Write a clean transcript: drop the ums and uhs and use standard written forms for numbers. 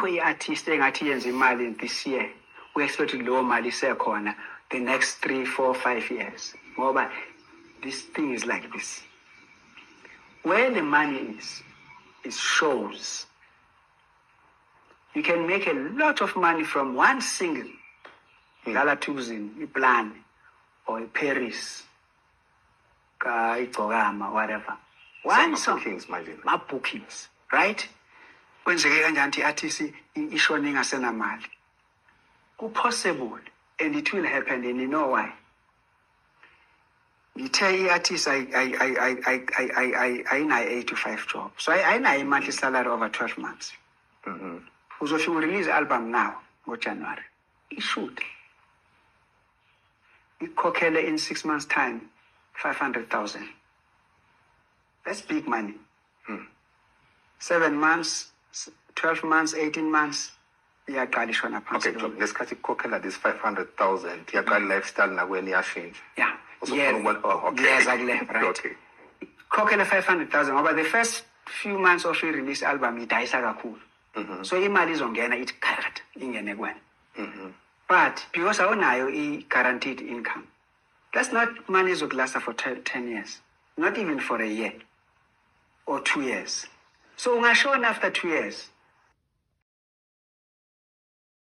ayikho i-artist engathi yenza imali this year we-expect lowo mali isekhona the next 3, 4, 5 years ngoba this thing is like this. Where the money is shows. You can make a lot of money from one single Lala Tuzin, Plan, or Paris, whatever. One song, bookings, my bookings, right? When the artist is showing us a mali, possible, and it will happen, and you know why. You tell the artist I 8 to 5 jobs. So I know a monthly salary over 12 months. So if you release album now, go January, it should. You Kokele in 6 months' time, 500,000. That's big money. 7 months, 12 months, 18 months. Yeah, okay, let's cut it. Kokele this 500,000. Yeah, lifestyle now when you change. Yeah. Also yes, okay. Yes, exactly. Right. Okay. Kokele 500,000. Over the first few months of your release album, it dies cool. So imali izongena it karat ingene kwena. But because I own a guaranteed income, that's not money that last for 10 years, not even for a year or 2 years. So ungashown after 2 years,